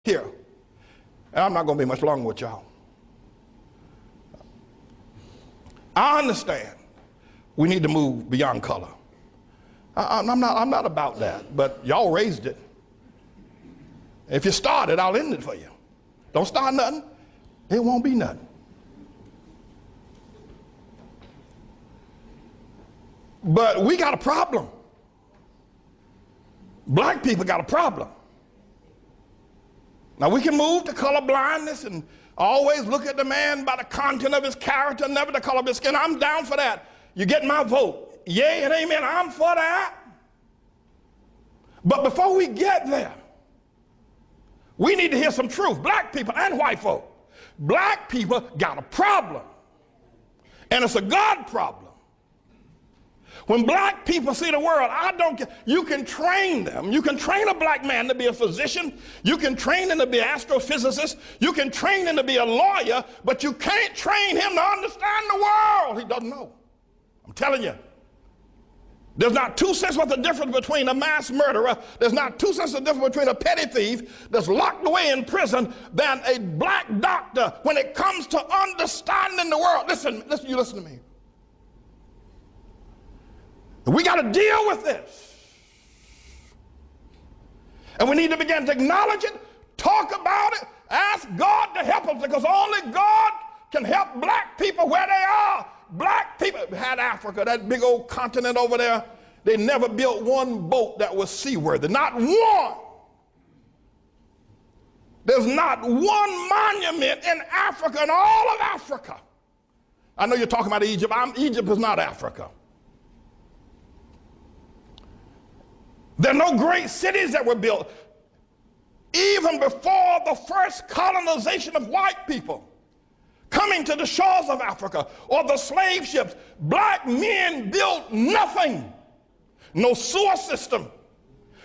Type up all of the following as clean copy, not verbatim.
Here, and I'm not going to be much longer with y'all. I understand we need to move beyond color. I'm not about that, but y'all raised it. If you start it, I'll end it for you. Don't start nothing, it won't be nothing. But we got a problem. Black people got a problem. Now we can move to color blindness and always look at the man by the content of his character, never the color of his skin. I'm down for that. You get my vote. Yay and amen. I'm for that. But before we get there, we need to hear some truth. Black people and white folk. Black people got a problem. And it's a God problem. When black people see the world, I don't care. You can train them. You can train a black man to be a physician. You can train him to be an astrophysicist. You can train him to be a lawyer, but you can't train him to understand the world. He doesn't know. I'm telling you. There's not 2 cents worth of difference between a mass murderer. There's not 2 cents of difference between a petty thief that's locked away in prison than a black doctor when it comes to understanding the world. Listen, you listen to me. We got to deal with this. And we need to begin to acknowledge it, talk about it, ask God to help us, because only God can help black people where they are. Black people had Africa, that big old continent over there. They never built one boat that was seaworthy, not one. There's not one monument in Africa, in all of Africa. I know you're talking about Egypt. Egypt is not Africa. There are no great cities that were built. Even before the first colonization of white people coming to the shores of Africa or the slave ships, black men built nothing. No sewer system,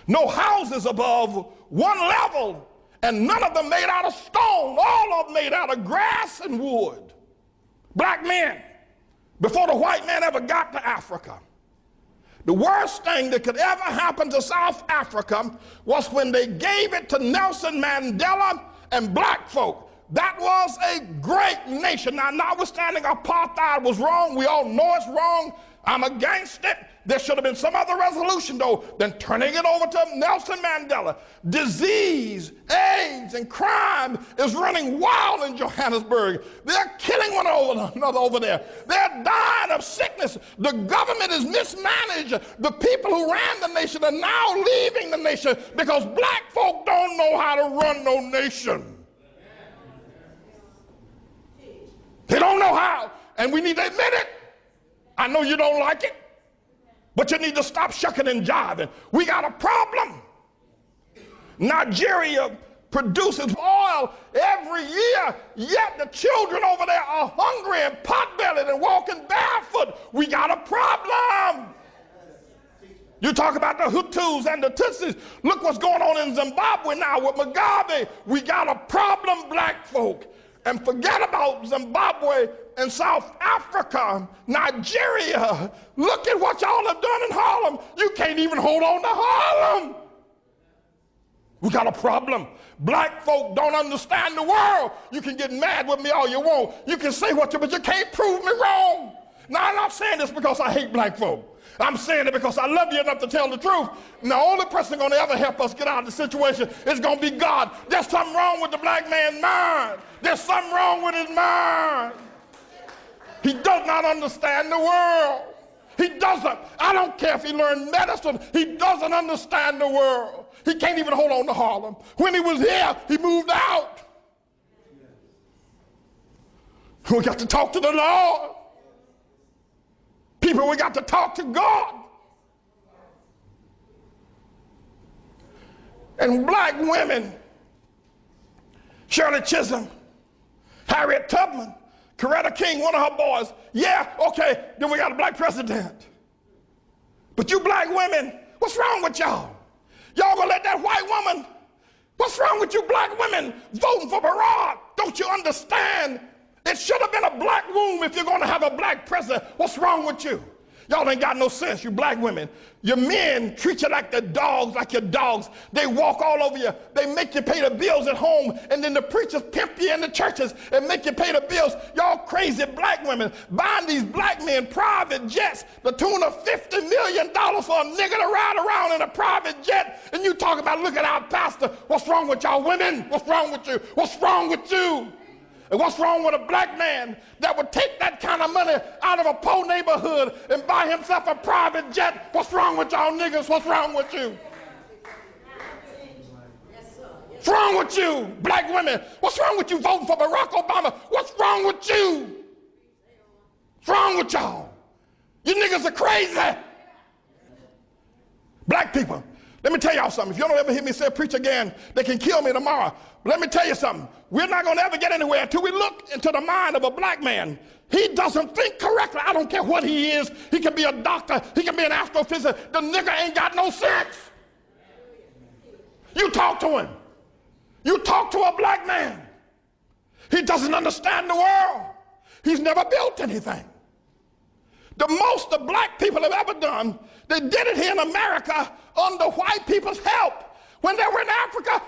no houses above one level, and none of them made out of stone. All of them made out of grass and wood. Black men, before the white man ever got to Africa. The worst thing that could ever happen to South Africa was when they gave it to Nelson Mandela and black folk. That was a great nation. Now, notwithstanding apartheid was wrong, we all know it's wrong. I'm against it. There should have been some other resolution, though, than turning it over to Nelson Mandela. Disease, AIDS, and crime is running wild in Johannesburg. They're killing one another over there. They're dying of sickness. The government is mismanaged. The people who ran the nation are now leaving the nation because black folk don't know how to run no nation. They don't know how, and we need to admit it. I know you don't like it, but you need to stop shucking and jiving. We got a problem. Nigeria produces oil every year, yet the children over there are hungry and pot-bellied and walking barefoot. We got a problem. You talk about the Hutus and the Tutsis. Look what's going on in Zimbabwe now with Mugabe. We got a problem, black folk. And forget about Zimbabwe and South Africa, Nigeria. Look at what y'all have done in Harlem. You can't even hold on to Harlem. We got a problem. Black folk don't understand the world. You can get mad with me all you want. You can say what you, but you can't prove me wrong. Now, I'm not saying this because I hate black folk. I'm saying it because I love you enough to tell the truth. And the only person going to ever help us get out of the situation is going to be God. There's something wrong with the black man's mind. There's something wrong with his mind. He does not understand the world. He doesn't. I don't care if he learned medicine. He doesn't understand the world. He can't even hold on to Harlem. When he was here, he moved out. We got to talk to the Lord. People, we got to talk to God. And black women, Shirley Chisholm, Harriet Tubman, Coretta King, one of her boys. Yeah, okay, then we got a black president. But you black women, what's wrong with y'all? Y'all gonna let that white woman, what's wrong with you black women voting for Barack? Don't you understand? It should have been a black room if you're going to have a black president. What's wrong with you? Y'all ain't got no sense, you black women. Your men treat you like the dogs, like your dogs. They walk all over you. They make you pay the bills at home, and then the preachers pimp you in the churches and make you pay the bills. Y'all crazy black women buying these black men private jets, the tune of $50 million for a nigga to ride around in a private jet, and you talk about, look at our pastor. What's wrong with y'all women? What's wrong with you? What's wrong with you? And what's wrong with a black man that would take that kind of money out of a poor neighborhood and buy himself a private jet? What's wrong with y'all niggas? What's wrong with you? What's wrong with you, black women? What's wrong with you voting for Barack Obama? What's wrong with you? What's wrong with y'all? You niggas are crazy. Black people, let me tell y'all something. If you don't ever hear me say preach again, they can kill me tomorrow. But let me tell you something. We're not going to ever get anywhere until we look into the mind of a black man. He doesn't think correctly. I don't care what he is. He can be a doctor. He can be an astrophysicist. The nigga ain't got no sense. You talk to him. You talk to a black man. He doesn't understand the world. He's never built anything. The most the black people have ever done, they did it here in America under white people's help. When they were in Africa,